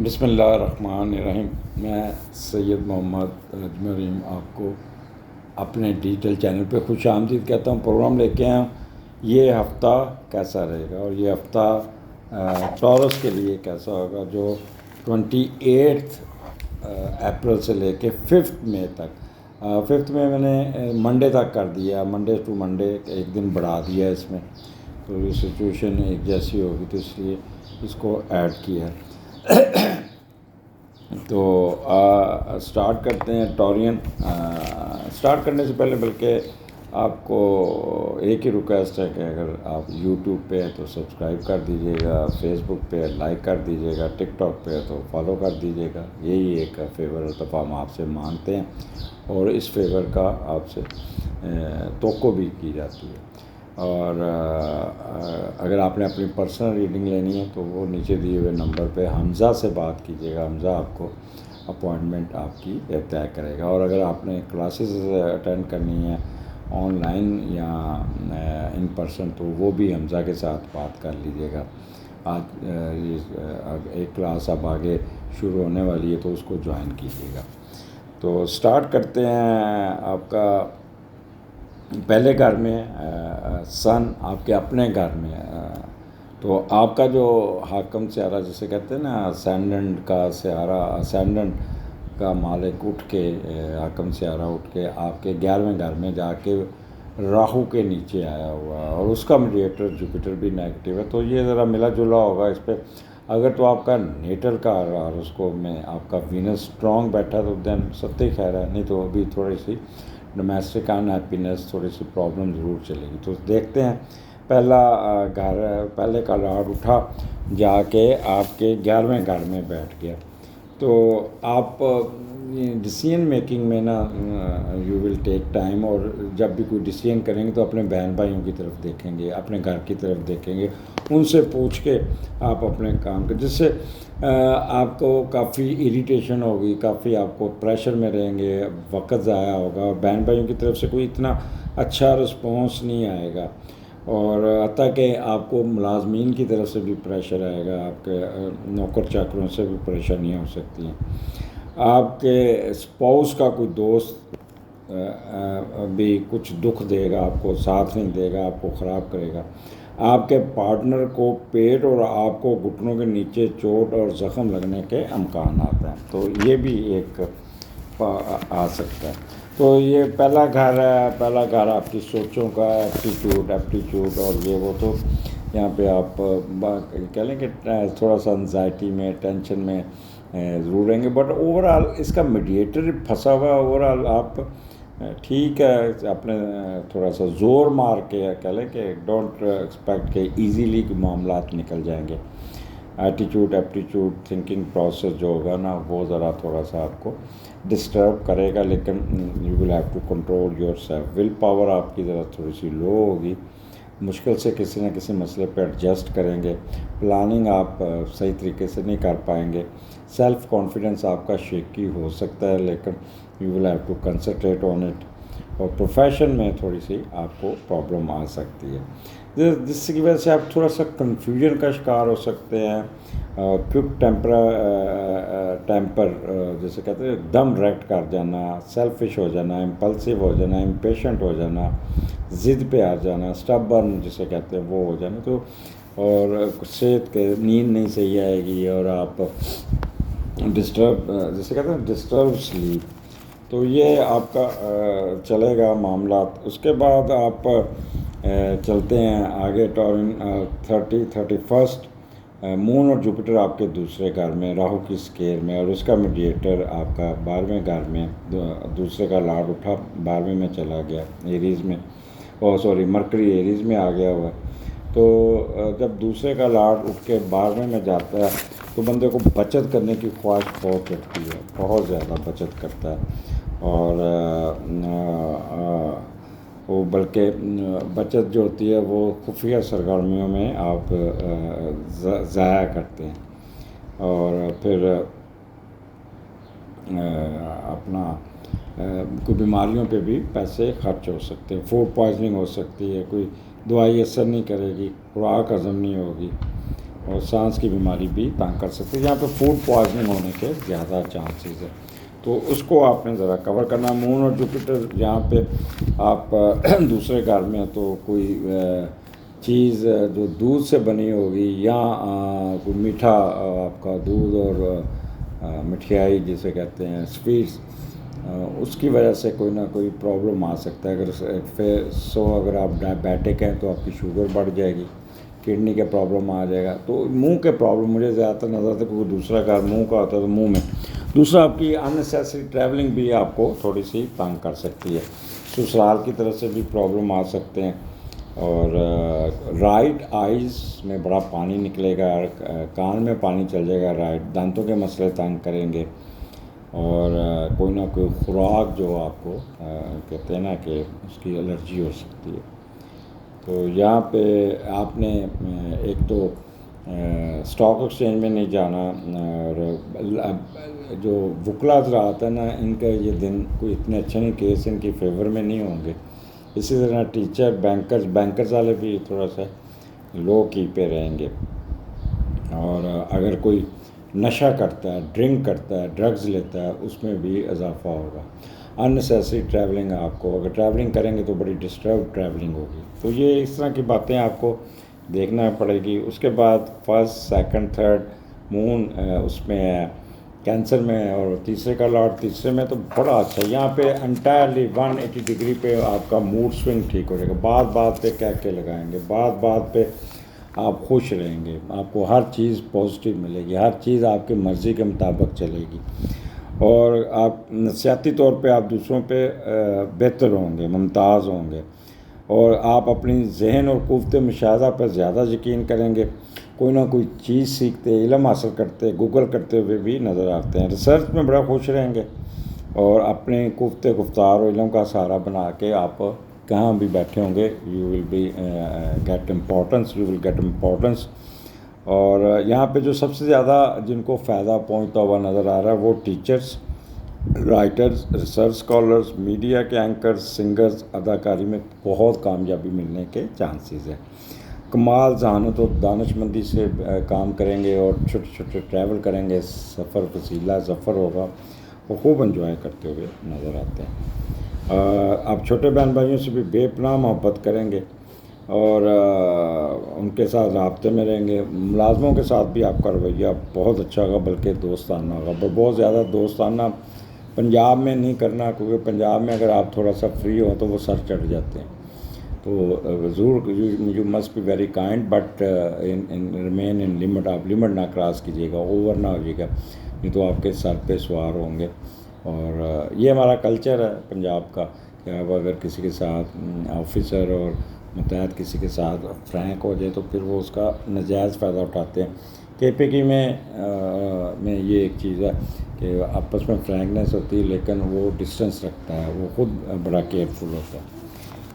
بسم اللہ الرحمن الرحیم۔ میں سید محمد اجمریم آپ کو اپنے ڈیجیٹل چینل پہ خوش آمدید کہتا ہوں۔ پروگرام لے کے آیا ہوں یہ ہفتہ کیسا رہے گا، اور یہ ہفتہ ٹورس کے لیے کیسا ہوگا جو 28 اپریل سے لے کے 5 مئی تک۔ 5 مئی میں نے منڈے تک کر دیا، منڈے ٹو منڈے ایک دن بڑھا دیا اس میں، تو یہ سچویشن ایک جیسی ہوگی تو اس لیے اس کو ایڈ کیا ہے۔ تو سٹارٹ کرتے ہیں ٹورین۔ سٹارٹ کرنے سے پہلے بلکہ آپ کو ایک ہی ریکویسٹ ہے کہ اگر آپ یوٹیوب پہ ہیں تو سبسکرائب کر دیجیے گا، فیس بک پہ لائک کر دیجیے گا، ٹک ٹاک پہ تو فالو کر دیجیے گا۔ یہی ایک فیور دفعہ ہم آپ سے مانگتے ہیں، اور اس فیور کا آپ سے توقع بھی کی جاتی ہے۔ اور اگر آپ نے اپنی پرسنل ریڈنگ لینی ہے تو وہ نیچے دیے ہوئے نمبر پہ حمزہ سے بات کیجیے گا، حمزہ آپ کو اپوائنٹمنٹ آپ کی طے کرے گا۔ اور اگر آپ نے کلاسز اٹینڈ کرنی ہے آن لائن یا ان پرسن تو وہ بھی حمزہ کے ساتھ بات کر لیجیے گا۔ آج ایک کلاس اب آگے شروع ہونے والی ہے تو اس کو جوائن کیجیے گا۔ تو سٹارٹ کرتے ہیں آپ کا پہلے گھر میں سن آپ کے اپنے گھر میں، تو آپ کا جو حاکم سیارہ جسے کہتے ہیں نا، اسینڈنٹ کا سیارہ، اسینڈنٹ کا مالک اٹھ کے، حاکم سیارہ اٹھ کے آپ کے 11ویں گھر میں جا کے راہو کے نیچے آیا ہوا، اور اس کا میڈیٹر جوپیٹر بھی نیگیٹو ہے، تو یہ ذرا ملا جلا ہوگا اس پہ۔ اگر تو آپ کا نیٹل کا اور اس کو میں آپ کا وینس اسٹرانگ بیٹھا تو دین سب خیر ہے، نہیں تو ابھی تھوڑی سی ڈومیسٹک ان ہیپینس، تھوڑی سی پرابلم ضرور چلے گی۔ تو دیکھتے ہیں پہلا گھر، پہلے کا لارڈ اٹھا جا کے آپ کے 11ویں گھر میں بیٹھ گیا، تو آپ ڈیسیژن میکنگ میں نا یو ول ٹیک ٹائم، اور جب بھی کوئی ڈیسیژن کریں گے تو اپنے بہن بھائیوں کی طرف دیکھیں گے، اپنے گھر کی طرف دیکھیں گے، ان سے پوچھ کے آپ اپنے کام کے، جس سے آپ کو کافی اریٹیشن ہوگی، کافی آپ کو پریشر میں رہیں گے، وقت ضائع ہوگا، اور بہن بھائیوں کی طرف سے کوئی اتنا اچھا رسپانس نہیں آئے گا، اور حتیٰ کہ آپ کو ملازمین کی طرف سے بھی پریشر آئے گا، آپ کے نوکر چاکروں سے بھی پریشانیاں ہو سکتی ہیں، آپ کے اسپاؤس کا کوئی دوست بھی کچھ دکھ دے گا، آپ کو ساتھ نہیں دے گا، آپ کو خراب کرے گا، آپ کے پارٹنر کو پیٹ اور آپ کو گھٹنوں کے نیچے چوٹ اور زخم لگنے کے امکانات ہیں، تو یہ بھی ایک آ سکتا ہے۔ تو یہ پہلا گھر ہے، پہلا گھر آپ کی سوچوں کا ایپٹیٹیوڈ اور یہ وہ، تو یہاں پہ آپ کہہ لیں کہ تھوڑا سا انزائٹی میں، ٹینشن میں ضرور رہیں گے، بٹ اوور آل اس کا میڈیٹر پھنسا ہوا ہے، اوور آل آپ ٹھیک ہے، اپنے تھوڑا سا زور مار کے کہہ لیں کہ ڈونٹ ایکسپیکٹ کہ ایزیلی معاملات نکل جائیں گے۔ ایپٹیٹیوڈ تھنکنگ پروسیس جو ہوگا نا وہ ذرا تھوڑا سا آپ کو ڈسٹرب کرے گا، لیکن you will have to control yourself. Will power آپ کی ذرا تھوڑی سی لو ہوگی، مشکل سے کسی نہ کسی مسئلے پہ ایڈجسٹ کریں گے، پلاننگ آپ صحیح طریقے سے نہیں کر پائیں گے، سیلف کانفیڈنس آپ کا شیکی ہو سکتا ہے، لیکن you will have to concentrate on it, اور پروفیشن میں تھوڑی سی آپ کو پرابلم آ سکتی ہے، جس کی وجہ سے آپ تھوڑا سا کنفیوژن کا شکار ہو سکتے ہیں، کوئک ٹیمپر جیسے کہتے ہیں دم ریکٹ کر جانا، سیلفش ہو جانا، امپلسو ہو جانا، امپیشنٹ ہو جانا، ضد پہ آ جانا، اسٹبرن جسے کہتے ہیں وہ ہو جانا، تو اور صحت کے نیند نہیں صحیح آئے گی، اور آپ ڈسٹرب جسے کہتے ہیں ڈسٹرب سلیپ، تو یہ آپ کا چلے گا معاملات۔ اس کے بعد آپ چلتے ہیں آگے ٹورن 31 مون اور جوپیٹر آپ کے دوسرے گھر میں، راہو کی اسکیئر میں، اور اس کا میڈیٹر آپ کا 12ویں گھر میں، دوسرے کا لارڈ اٹھا 12ویں میں چلا گیا ایریز میں، مرکری ایریز میں آ گیا ہوا ہے، تو جب دوسرے کا لارڈ اٹھ کے 12ویں میں جاتا ہے تو بندے کو بچت کرنے کی خواہش بہت رہتی ہے، بہت زیادہ بچت کرتا ہے، اور وہ بلکہ بچت جو ہوتی ہے وہ خفیہ سرگرمیوں میں آپ ضائع کرتے ہیں، اور پھر اپنا کوئی بیماریوں پہ بھی پیسے خرچ ہو سکتے ہیں، فوڈ پوائزننگ ہو سکتی ہے، کوئی دوائی اثر نہیں کرے گی، خوراک ہضم نہیں ہوگی، اور سانس کی بیماری بھی تنگ کر سکتی ہے، جہاں پہ فوڈ پوائزننگ ہونے کے زیادہ چانسز ہے، تو اس کو آپ نے ذرا کور کرنا۔ مون اور جوپیٹر جہاں پہ آپ دوسرے گھر میں تو کوئی چیز جو دودھ سے بنی ہوگی یا کوئی میٹھا آپ کا دودھ اور مٹھائی جسے کہتے ہیں سویٹس، اس کی وجہ سے کوئی نہ کوئی پرابلم آ سکتا ہے۔ اگر آپ ڈائبیٹک ہیں تو آپ کی شوگر بڑھ جائے گی، کڈنی کے پرابلم آ جائے گا۔ تو منہ کے پرابلم مجھے زیادہ تر نظر آتا ہے، کوئی دوسرا گھر منہ کا ہوتا ہے تو منہ میں۔ دوسرا آپ کی اننیسیسری ٹریولنگ بھی آپ کو تھوڑی سی تنگ کر سکتی ہے، سسرال کی طرف سے بھی پرابلم آ سکتے ہیں، اور رائٹ آئیز میں بڑا پانی نکلے گا، کان میں پانی چل جائے گا، رائٹ دانتوں کے مسئلے تنگ کریں گے، اور کوئی نہ کوئی خوراک جو آپ کو کہتے ہیں نا کہ اس کی الرجی ہو سکتی ہے۔ تو یہاں پہ آپ نے ایک تو اسٹاک ایکسچینج میں نہیں جانا، اور جو وکلا حضرات ہیں نا ان کا یہ دن کوئی اتنے اچھے نہیں، کیس ان کی فیور میں نہیں ہوں گے۔ اسی طرح ٹیچر، بینکرز والے بھی تھوڑا سا لو کی پہ رہیں گے، اور اگر کوئی نشہ کرتا ہے، ڈرنک کرتا ہے، ڈرگز لیتا ہے، اس میں بھی اضافہ ہوگا۔ اننیسیسری ٹریولنگ آپ کو اگر ٹریولنگ کریں گے تو بڑی ڈسٹرب ٹریولنگ ہوگی، تو یہ اس طرح کی باتیں آپ کو دیکھنا پڑے گی۔ اس کے بعد فرسٹ، سیکنڈ، تھرڈ مون اس میں ہے کینسر میں، اور تیسرے کا لاٹ تیسرے میں تو بڑا اچھا ہے۔ یہاں پہ انٹائرلی 180 ڈگری پہ آپ کا موڈ سوئنگ ٹھیک ہو جائے گا، بات بات پہ کہہ کے لگائیں گے، بات بات پہ آپ خوش رہیں گے، آپ کو ہر چیز پازیٹیو ملے گی، ہر چیز آپ کی مرضی کے مطابق چلے گی، اور آپ نفسیاتی طور پہ آپ دوسروں پہ بہتر ہوں گے، ممتاز ہوں گے، اور آپ اپنی ذہن اور قوت مشاہدہ پر زیادہ یقین کریں گے، کوئی نہ کوئی چیز سیکھتے، علم حاصل کرتے، گوگل کرتے ہوئے بھی نظر آتے ہیں، ریسرچ میں بڑا خوش رہیں گے، اور اپنے قوت گفتار اور علم کا سہارا بنا کے آپ کہاں بھی بیٹھے ہوں گے، یو ول گیٹ امپورٹنس۔ اور یہاں پہ جو سب سے زیادہ جن کو فائدہ پہنچتا ہوا نظر آ رہا ہے وہ teachers, writers, research scholars, media کے اینکرز، سنگرز، اداکاری میں بہت کامیابی ملنے کے چانسز ہیں۔ کمال ذہانت اور دانش مندی سے کام کریں گے، اور چھوٹے چھوٹے ٹریول کریں گے، سفر وسیلہ ظفر ہوگا، وہ خوب انجوائے کرتے ہوئے نظر آتے ہیں۔ آپ چھوٹے بہن بھائیوں سے بھی بے پناہ محبت کریں گے، اور ان کے ساتھ رابطے میں رہیں گے۔ ملازموں کے ساتھ بھی آپ کا رویہ بہت اچھا ہوگا، بلکہ دوستانہ ہوگا، بہت زیادہ دوستانہ پنجاب میں نہیں کرنا، کیونکہ پنجاب میں اگر آپ تھوڑا سا فری ہو تو وہ سر چڑھ جاتے ہیں، تو ضرور you must be very kind, but remain in limit, آپ لمٹ نہ کراس کیجیے گا، اوور نہ ہوئیے گا، نہیں تو آپ کے سر پہ سوار ہوں گے۔ اور یہ ہمارا کلچر ہے پنجاب کا کہ اب اگر کسی کے ساتھ آفیسر اور متحد کسی کے ساتھ فرینک ہو جائے تو پھر وہ اس کا ناجائز فائدہ اٹھاتے ہیں۔ KPK میں یہ ایک چیز ہے کہ آپس میں فرینکنیس ہوتی ہے، لیکن وہ ڈسٹنس رکھتا ہے، وہ خود بڑا کیئرفل ہوتا ہے۔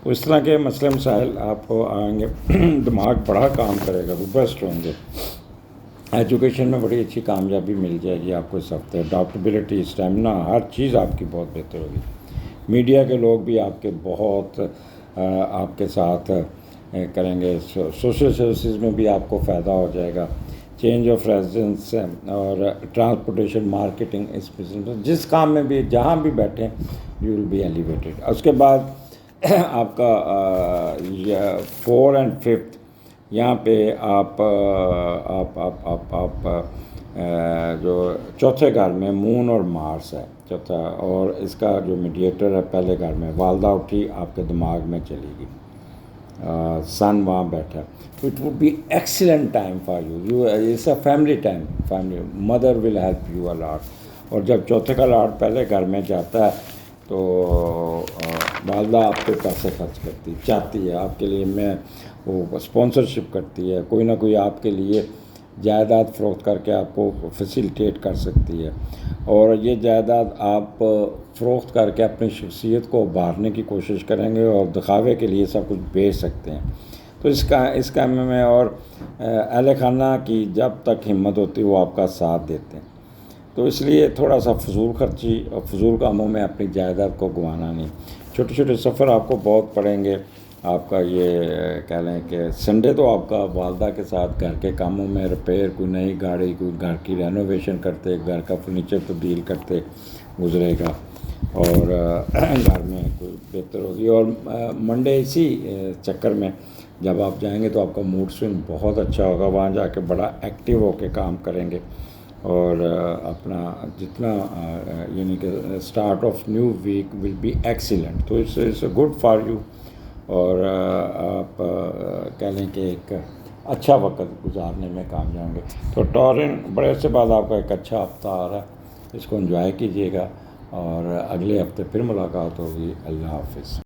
تو اس طرح کے مسئلے مسائل آپ کو آئیں گے، دماغ بڑا کام کرے گا، روبسٹ ہوں گے، ایجوکیشن میں بڑی اچھی کامیابی مل جائے گی آپ کو اس ہفتے، اڈاپٹیبلٹی، اسٹیمنا، ہر چیز آپ کی بہت بہتر ہوگی۔ میڈیا کے لوگ بھی آپ کے بہت آپ کے ساتھ کریں گے، سوشل سروسز میں بھی آپ کو فائدہ ہو جائے گا، چینج آف ریزیڈنس اور ٹرانسپورٹیشن، مارکیٹنگ، اس بزنس جس کام میں بھی جہاں بھی بیٹھیں یو ول بی ایلیویٹڈ۔ اس کے بعد آپ کا 4 اور 5 یہاں پہ آپ جو چوتھے گھر میں مون اور مارس ہے چوتھا، اور اس کا جو میڈیٹر ہے پہلے گھر میں، والدہ اٹھی آپ کے دماغ میں چلے گی، سن وہاں بیٹھا، تو it would be excellent time for you, it's a family time, family mother will help you a lot. اور جب چوتھے کا لاٹ پہلے گھر میں جاتا ہے تو والدہ آپ پہ پیسے خرچ کرتی چاہتی ہے، آپ کے لیے میں وہ اسپانسرشپ کرتی ہے، کوئی نہ کوئی آپ کے لیے جائیداد فروخت کر کے آپ کو فیسیلیٹیٹ کر سکتی ہے، اور یہ جائیداد آپ فروخت کر کے اپنی شخصیت کو ابھارنے کی کوشش کریں گے، اور دکھاوے کے لیے سب کچھ بیچ سکتے ہیں۔ تو اس کام میں اور اہل خانہ کی جب تک ہمت ہوتی وہ آپ کا ساتھ دیتے ہیں، تو اس لیے تھوڑا سا فضول خرچی اور فضول کاموں میں اپنی جائیداد کو گنوانا نہیں۔ چھوٹے چھوٹے سفر آپ کو بہت پڑیں گے، آپ کا یہ کہہ لیں کہ سنڈے تو آپ کا والدہ کے ساتھ گھر کے کاموں میں ریپیئر، کوئی نئی گاڑی، کوئی گھر کی رینوویشن کرتے، گھر کا فرنیچر تبدیل کرتے گزرے گا، اور گھر میں کوئی بہتر ہوگی. اور منڈے اسی چکر میں جب آپ جائیں گے تو آپ کا موڈ سوئنگ بہت اچھا ہوگا، وہاں جا کے بڑا ایکٹیو ہو کے کام کریں گے، اور اپنا جتنا یعنی کہ start of new week will be excellent. تو اٹس گڈ فار یو، اور آپ کہہ لیں کہ ایک اچھا وقت گزارنے میں کامیاب ہوں گے. تو ٹورین بڑے عرصے بعد آپ کا ایک اچھا ہفتہ آ رہا ہے، اس کو انجوائے کیجیے گا، اور اگلے ہفتے پھر ملاقات ہوگی. اللہ حافظ.